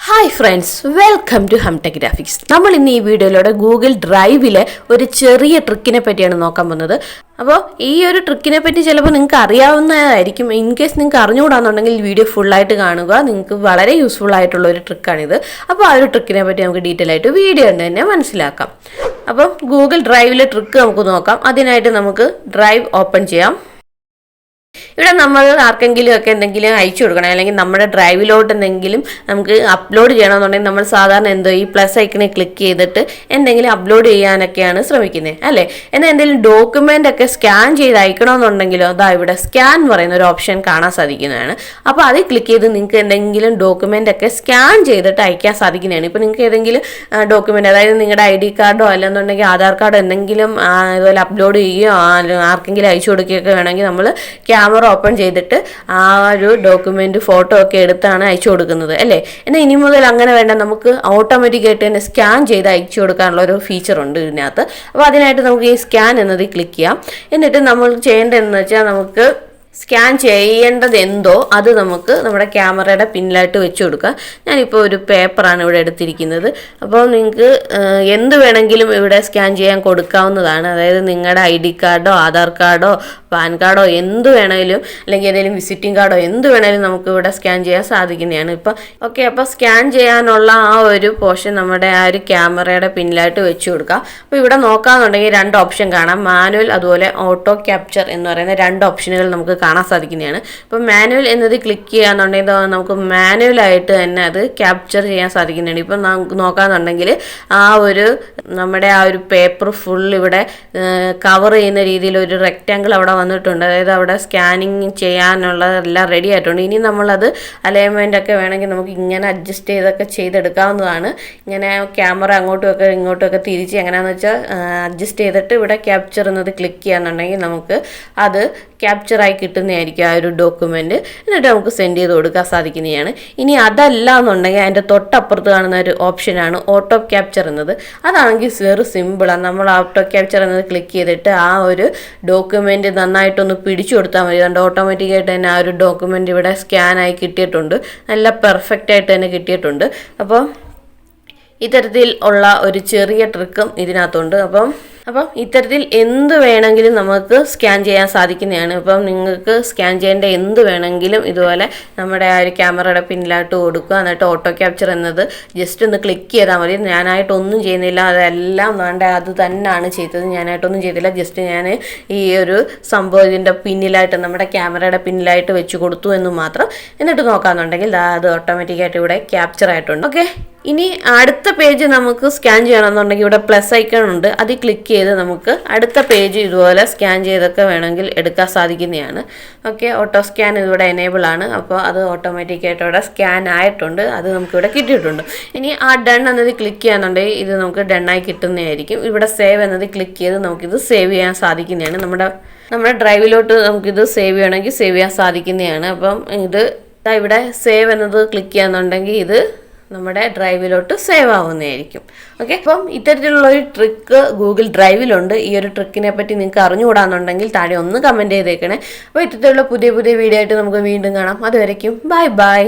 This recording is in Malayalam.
ഹായ് ഫ്രണ്ട്സ്, വെൽക്കം ടു ഹംടെക് ഗ്രാഫിക്സ്. നമ്മൾ ഇന്ന് ഈ വീഡിയോയിലൂടെ ഗൂഗിൾ ഡ്രൈവിലെ ഒരു ചെറിയ ട്രിക്കിനെ പറ്റിയാണ് നോക്കാൻ പോകുന്നത്. അപ്പോൾ ഈ ഒരു ട്രിക്കിനെ പറ്റി ചിലപ്പോൾ നിങ്ങൾക്ക് അറിയാവുന്നതായിരിക്കും. ഇൻ കേസ് നിങ്ങൾക്ക് അറിഞ്ഞുകൂടാന്നുണ്ടെങ്കിൽ വീഡിയോ ഫുള്ളായിട്ട് കാണുക. നിങ്ങൾക്ക് വളരെ യൂസ്ഫുൾ ആയിട്ടുള്ള ഒരു ട്രിക്കാണിത്. അപ്പോൾ ആ ഒരു ട്രിക്കിനെ പറ്റി നമുക്ക് ഡീറ്റെയിൽ ആയിട്ട് വീഡിയോ ഉണ്ട് തന്നെ മനസ്സിലാക്കാം. അപ്പം ഗൂഗിൾ ഡ്രൈവിലെ ട്രിക്ക് നമുക്ക് നോക്കാം. അതിനായിട്ട് നമുക്ക് ഡ്രൈവ് ഓപ്പൺ ചെയ്യാം. ഇവിടെ നമ്മൾ ആർക്കെങ്കിലും ഒക്കെ എന്തെങ്കിലും അയച്ചു കൊടുക്കണം, അല്ലെങ്കിൽ നമ്മുടെ ഡ്രൈവിലോട്ട് എന്തെങ്കിലും നമുക്ക് അപ്ലോഡ് ചെയ്യണമെന്നുണ്ടെങ്കിൽ നമ്മൾ സാധാരണ ഈ പ്ലസ് ഐക്കണിൽ ക്ലിക്ക് ചെയ്തിട്ട് എന്തെങ്കിലും അപ്ലോഡ് ചെയ്യാനൊക്കെയാണ് ശ്രമിക്കുന്നത്, അല്ലേ? എന്നാൽ എന്തെങ്കിലും ഡോക്യുമെൻ്റ് ഒക്കെ സ്കാൻ ചെയ്ത് അയക്കണമെന്നുണ്ടെങ്കിലോ അതാ ഇവിടെ സ്കാൻ പറയുന്ന ഒരു ഓപ്ഷൻ കാണാൻ സാധിക്കുന്നതാണ്. അപ്പോൾ അതിൽ ക്ലിക്ക് ചെയ്ത് നിങ്ങൾക്ക് എന്തെങ്കിലും ഡോക്യുമെൻ്റ് ഒക്കെ സ്കാൻ ചെയ്തിട്ട് അയക്കാൻ സാധിക്കുന്നതാണ്. ഇപ്പോൾ നിങ്ങൾക്ക് ഏതെങ്കിലും ഡോക്യുമെൻ്റ്, അതായത് നിങ്ങളുടെ ID കാർഡോ അല്ലെന്നുണ്ടെങ്കിൽ ആധാർ കാർഡോ എന്തെങ്കിലും ഇതുപോലെ അപ്ലോഡ് ചെയ്യുകയോ ആർക്കെങ്കിലും അയച്ചു കൊടുക്കുകയൊക്കെ വേണമെങ്കിൽ നമ്മൾ ക്യാമറ ഓപ്പൺ ചെയ്തിട്ട് ആ ഒരു ഡോക്യുമെന്റ് ഫോട്ടോ ഒക്കെ എടുത്താണ് അയച്ചു കൊടുക്കുന്നത്, അല്ലേ? എന്നാൽ ഇനി മുതൽ അങ്ങനെ വേണ്ട, നമുക്ക് ഓട്ടോമാറ്റിക്കായിട്ട് തന്നെ സ്കാൻ ചെയ്ത് അയച്ചു കൊടുക്കാനുള്ള ഒരു ഫീച്ചർ ഉണ്ട് ഇതിനകത്ത്. അപ്പോൾ അതിനായിട്ട് നമുക്ക് ഈ സ്കാൻ എന്നതിൽ ക്ലിക്ക് ചെയ്യാം. എന്നിട്ട് നമ്മൾ ചെയ്യേണ്ടതെന്ന് വെച്ചാൽ നമുക്ക് സ്കാൻ ചെയ്യേണ്ടത് എന്തോ അത് നമുക്ക് നമ്മുടെ ക്യാമറയുടെ പിന്നിലായിട്ട് വെച്ച് കൊടുക്കാം. ഞാനിപ്പോൾ ഒരു പേപ്പറാണ് ഇവിടെ എടുത്തിരിക്കുന്നത്. അപ്പോൾ നിങ്ങൾക്ക് എന്ത് വേണമെങ്കിലും ഇവിടെ സ്കാൻ ചെയ്യാൻ കൊടുക്കാവുന്നതാണ്. അതായത് നിങ്ങളുടെ ID കാർഡോ ആധാർ കാർഡോ പാൻ കാർഡോ എന്ത് വേണമെങ്കിലും, അല്ലെങ്കിൽ ഏതെങ്കിലും വിസിറ്റിംഗ് കാർഡോ എന്ത് വേണമെങ്കിലും നമുക്ക് ഇവിടെ സ്കാൻ ചെയ്യാൻ സാധിക്കുന്നതാണ്. ഇപ്പം ഓക്കെ, അപ്പോൾ സ്കാൻ ചെയ്യാനുള്ള ആ ഒരു പോർഷൻ നമ്മുടെ ആ ഒരു ക്യാമറയുടെ പിന്നിലായിട്ട് വെച്ച് കൊടുക്കാം. അപ്പോൾ ഇവിടെ നോക്കാമെന്നുണ്ടെങ്കിൽ രണ്ട് ഓപ്ഷൻ കാണാം, മാനുവൽ അതുപോലെ ഓട്ടോ ക്യാപ്ചർ എന്ന് പറയുന്ന രണ്ട് ഓപ്ഷനുകൾ നമുക്ക് കാണാൻ സാധിക്കുന്നതാണ്. ഇപ്പോൾ മാനുവൽ എന്നത് ക്ലിക്ക് ചെയ്യാന്നുണ്ടെങ്കിൽ നമുക്ക് മാനുവലായിട്ട് തന്നെ അത് ക്യാപ്ചർ ചെയ്യാൻ സാധിക്കുന്നതാണ്. ഇപ്പം നോക്കാന്നുണ്ടെങ്കിൽ നമ്മുടെ ആ ഒരു പേപ്പർ ഫുൾ ഇവിടെ കവർ ചെയ്യുന്ന രീതിയിൽ ഒരു റെക്റ്റാങ്കിൾ അവിടെ വന്നിട്ടുണ്ട്. അതായത് അവിടെ സ്കാനിങ് ചെയ്യാനുള്ളതെല്ലാം റെഡി ആയിട്ടുണ്ട്. ഇനി നമ്മളത് അലൈൻമെൻ്റ് ഒക്കെ വേണമെങ്കിൽ നമുക്ക് ഇങ്ങനെ അഡ്ജസ്റ്റ് ചെയ്തൊക്കെ ചെയ്തെടുക്കാവുന്നതാണ്. ഇങ്ങനെ ക്യാമറ അങ്ങോട്ടുമൊക്കെ ഇങ്ങോട്ടുമൊക്കെ തിരിച്ച് എങ്ങനെയാണെന്ന് വെച്ചാൽ അഡ്ജസ്റ്റ് ചെയ്തിട്ട് ഇവിടെ ക്യാപ്ചർ എന്നത് ക്ലിക്ക് ചെയ്യാന്നുണ്ടെങ്കിൽ നമുക്ക് അത് ക്യാപ്ചറായി കിട്ടുന്നതായിരിക്കും ആ ഒരു ഡോക്യുമെൻ്റ്. എന്നിട്ട് നമുക്ക് സെൻഡ് ചെയ്ത് കൊടുക്കാൻ സാധിക്കുന്നതാണ്. ഇനി അതല്ല എന്നുണ്ടെങ്കിൽ അതിൻ്റെ തൊട്ടപ്പുറത്ത് കാണുന്ന ഒരു ഓപ്ഷനാണ് ഓട്ടോ ക്യാപ്ചർ എന്നത്. അതാണെങ്കിൽ വെറും സിമ്പിളാണ്. നമ്മൾ ഓട്ടോ ക്യാപ്ചർ എന്നത് ക്ലിക്ക് ചെയ്തിട്ട് ആ ഒരു ഡോക്യുമെൻ്റ് നന്നായിട്ടൊന്ന് പിടിച്ചു കൊടുത്താൽ മതി. അതുകൊണ്ട് ഓട്ടോമാറ്റിക്കായിട്ട് തന്നെ ആ ഒരു ഡോക്യുമെൻ്റ് ഇവിടെ സ്കാനായി കിട്ടിയിട്ടുണ്ട്. നല്ല പെർഫെക്റ്റ് ആയിട്ട് തന്നെ കിട്ടിയിട്ടുണ്ട്. അപ്പോൾ ഇത്തരത്തിൽ ഉള്ള ഒരു ചെറിയ ട്രിക്കും ഇതിനകത്തുണ്ട്. അപ്പം ഇത്തരത്തിൽ എന്ത് വേണമെങ്കിലും നമുക്ക് സ്കാൻ ചെയ്യാൻ സാധിക്കുന്നതാണ്. ഇപ്പം നിങ്ങൾക്ക് സ്കാൻ ചെയ്യേണ്ട എന്ത് വേണമെങ്കിലും ഇതുപോലെ നമ്മുടെ ആ ഒരു ക്യാമറയുടെ പിന്നിലായിട്ട് കൊടുക്കുക. എന്നിട്ട് ഓട്ടോ ക്യാപ്ചർ എന്നത് ജസ്റ്റ് ഒന്ന് ക്ലിക്ക് ചെയ്താൽ മതി. ഞാനായിട്ടൊന്നും ചെയ്യുന്നില്ല, അതെല്ലാം വേണ്ട അത് തന്നെയാണ് ചെയ്തത്. ഞാനായിട്ടൊന്നും ചെയ്തില്ല, ജസ്റ്റ് ഞാൻ ഈ ഒരു സംഭവം ഇതിൻ്റെ പിന്നിലായിട്ട് നമ്മുടെ ക്യാമറയുടെ പിന്നിലായിട്ട് വെച്ച് കൊടുത്തു എന്ന് മാത്രം. എന്നിട്ട് നോക്കാമെന്നുണ്ടെങ്കിൽ അത് ഓട്ടോമാറ്റിക്കായിട്ട് ഇവിടെ ക്യാപ്ചർ ആയിട്ടുണ്ട്. ഓക്കെ, ഇനി അടുത്ത പേജ് നമുക്ക് സ്കാൻ ചെയ്യണമെന്നുണ്ടെങ്കിൽ ഇവിടെ പ്ലസ് ഐക്കൺ ഉണ്ട്, അതിൽ ക്ലിക്ക് ചെയ്ത് നമുക്ക് അടുത്ത പേജ് ഇതുപോലെ സ്കാൻ ചെയ്തൊക്കെ വേണമെങ്കിൽ എടുക്കാൻ സാധിക്കുന്നതാണ്. ഓക്കെ, ഓട്ടോ സ്കാൻ ഇതിവിടെ എനേബിൾ ആണ്. അപ്പോൾ അത് ഓട്ടോമാറ്റിക്കായിട്ട് ഇവിടെ സ്കാൻ ആയിട്ടുണ്ട്, അത് നമുക്കിവിടെ കിട്ടിയിട്ടുണ്ട്. ഇനി ആ ഡൺ എന്നത് ക്ലിക്ക് ചെയ്യാന്നുണ്ടെങ്കിൽ ഇത് നമുക്ക് ഡണ്ണായി കിട്ടുന്നതായിരിക്കും. ഇവിടെ സേവ് എന്നത് ക്ലിക്ക് ചെയ്ത് നമുക്കിത് സേവ് ചെയ്യാൻ സാധിക്കുന്നതാണ്. നമ്മുടെ ഡ്രൈവിലോട്ട് നമുക്കിത് സേവ് ചെയ്യണമെങ്കിൽ സേവ് ചെയ്യാൻ സാധിക്കുന്നതാണ്. അപ്പം ഇത് ഇവിടെ സേവ് എന്നത് ക്ലിക്ക് ചെയ്യാന്നുണ്ടെങ്കിൽ ഇത് നമ്മുടെ ഡ്രൈവിലോട്ട് സേവ് ആവുന്നതായിരിക്കും. ഓക്കെ, അപ്പം ഇത്തരത്തിലുള്ള ഒരു ട്രിക്ക് ഗൂഗിൾ ഡ്രൈവിലുണ്ട്. ഈ ഒരു ട്രിക്കിനെ പറ്റി നിങ്ങൾക്ക് അറിഞ്ഞുകൂടാന്നുണ്ടെങ്കിൽ താഴെ ഒന്ന് കമൻറ്റ് ചെയ്തേക്കണേ. അപ്പോൾ ഇത്തരത്തിലുള്ള പുതിയ വീഡിയോ ആയിട്ട് നമുക്ക് വീണ്ടും കാണാം. അതുവരയ്ക്കും ബൈ ബൈ.